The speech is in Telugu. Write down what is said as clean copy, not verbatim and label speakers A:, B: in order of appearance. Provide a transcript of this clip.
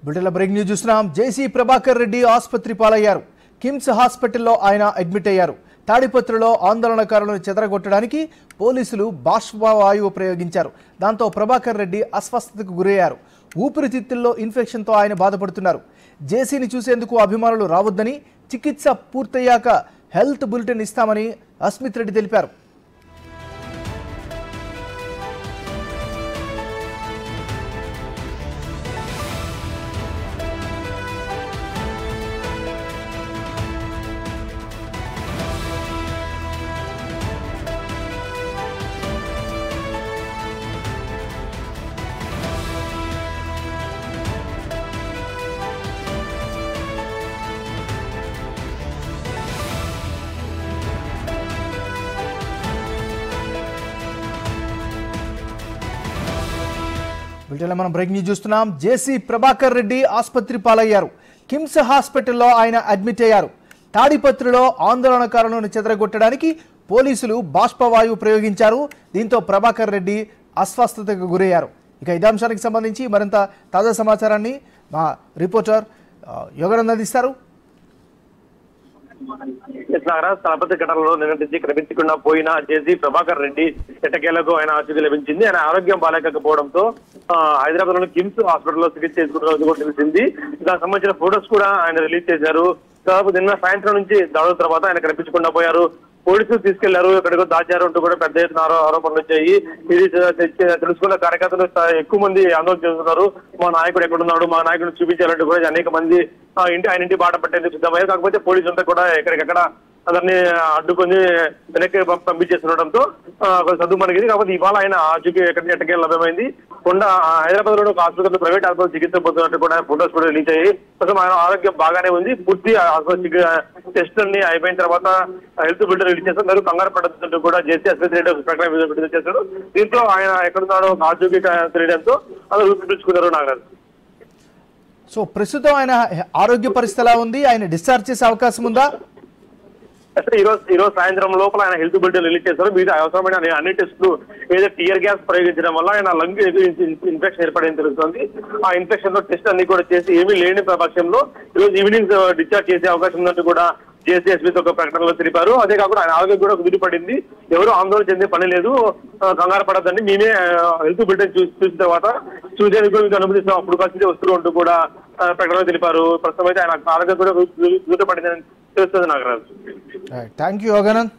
A: బులెటిన్లో బ్రేకింగ్ న్యూస్ చూస్తున్నాం. జేసీ ప్రభాకర్ రెడ్డి ఆసుపత్రి పాలయ్యారు. కిమ్స్ హాస్పిటల్లో ఆయన అడ్మిట్ అయ్యారు. తాడిపత్రిలో ఆందోళనకారులను చెదరగొట్టడానికి పోలీసులు బాష్పవాయువు ప్రయోగించారు. దాంతో ప్రభాకర్ రెడ్డి అస్వస్థతకు గురయ్యారు. ఊపిరితిత్తుల్లో ఇన్ఫెక్షన్తో ఆయన బాధపడుతున్నారు. జేసీని చూసేందుకు అభిమానులు రావద్దని, చికిత్స పూర్తయ్యాక హెల్త్ బులెటిన్ ఇస్తామని అస్మిత్ రెడ్డి తెలిపారు. బులెటిన్లో మనం బ్రేకింగ్ న్యూస్ చూస్తున్నాం. జేసీ ప్రభాకర్ రెడ్డి ఆసుపత్రి పాలయ్యారు. కిమ్స్ హాస్పిటల్లో ఆయన అడ్మిట్ అయ్యారు. తాడిపత్రిలో ఆందోళనకారులను చెదరగొట్టడానికి పోలీసులు బాష్పవాయువు ప్రయోగించారు. దీంతో ప్రభాకర్ రెడ్డి అస్వస్థతకు గురయ్యారు. ఇక ఇదే అంశానికి సంబంధించి మరింత తాజా సమాచారాన్ని మా రిపోర్టర్ యోగానంద్ అందిస్తారు.
B: స్థలపతి ఘటనలో నిన్నటి కనిపించకుండా పోయిన జేసీ ప్రభాకర్ రెడ్డి ఎట్టకేలకు ఆయన ఆచూకీ లభించింది. ఆయన ఆరోగ్యం బాలేకపోవడంతో హైదరాబాద్ లోని కిమ్స్ హాస్పిటల్లో చికిత్స చేసుకుంటున్న తెలిసింది. దానికి సంబంధించిన ఫోటోస్ కూడా ఆయన రిలీజ్ చేశారు. దాదాపు నిన్న సాయంత్రం నుంచి దాడుల తర్వాత ఆయన కనిపించకుండా పోయారు. పోలీసులు తీసుకెళ్లారు, ఎక్కడికో దాచారు అంటూ కూడా పెద్ద ఎత్తున ఆరోపణలు వచ్చాయి. ఇది తెలుసుకున్న కార్యకర్తలు ఎక్కువ మంది ఆందోళన చేస్తున్నారు. మా నాయకుడు ఎక్కడున్నాడు, మా నాయకుడిని చూపించాలంటూ కూడా అనేక మంది ఆయన ఇంటి బాట పట్టేందుకు సిద్ధమయ్యారు. కాకపోతే పోలీసులంతా కూడా ఎక్కడికెక్కడ అందరినీ అడ్డుకొని వెనక్కి పంపించేస్తుండటంతో చదువు మనకి. కాకపోతే ఇవాళ ఆయన ఆచూకీ ఎట్టకేళ్ళు లభ్యమైంది. హైదరాబాద్ లో ఒక ఆసుపత్రిలో ప్రైవేట్ ఆసుపత్రి చికిత్స పొందుతున్నట్టు కూడా ఫోటోస్ కూడా రిలీజ్ అయ్యాయి. ప్రస్తుతం ఆయన ఆరోగ్యం బాగానే ఉంది. పూర్తి ఆసుపత్రి టెస్టులన్నీ అయిపోయిన తర్వాత హెల్త్ బులెటిన్ రిలీజ్ చేస్తున్నారు. కంగారు పడుతుంటూ కూడా జేసీ అస్మిత్ రెడ్డి ఒక ప్రకటన విడుదల చేశారు. దీంతో ఆయన ఎక్కడున్నాడో ఆచూకీ తెలియడంతో అందరూ ఊపిరిపీల్చుకున్నారు. నాగరాజు,
A: సో ప్రస్తుతం ఆయన ఆరోగ్య పరిస్థితి ఎలా ఉంది? ఆయన డిశ్చార్జ్ చేసే అవకాశం ఉందా?
B: ఈ రోజు సాయంత్రం లోపల ఆయన హెల్త్ బులెటిన్ రిలీజ్ చేశారు. మీద అవసరమైన అన్ని టెస్టులు ఏదో టియర్ గ్యాస్ ప్రయోగించడం వల్ల ఆయన లంగ్ ఇన్ఫెక్షన్ ఏర్పడింది తెలుస్తుంది. ఆ ఇన్ఫెక్షన్ లో టెస్ట్ అన్ని కూడా చేసి ఏమీ లేని పక్షంలో ఈ రోజు ఈవినింగ్ డిశ్చార్జ్ చేసే అవకాశం ఉందంటూ కూడా జేసీ అస్మిత్ ఒక ప్రకటనలో తెలిపారు. అదే కాకుండా ఆయన ఆరోగ్యం కూడా కుదిరిపడింది. ఎవరు ఆందోళన చెందే పని లేదు, కంగారు పడద్దండి, మేమే హెల్త్ బులెటిన్ చూసిన తర్వాత చూసేందుకు మీకు అనుమతిస్తాం, అప్పుడు కలిసి వస్తువులు అంటూ కూడా ప్రకటనలో తెలిపారు. ప్రస్తుతం అయితే ఆయన ఆరోగ్యం కూడా కుదిరిపడిందని తెలుస్తుంది. Nagaraju,
A: thank you Yoganand.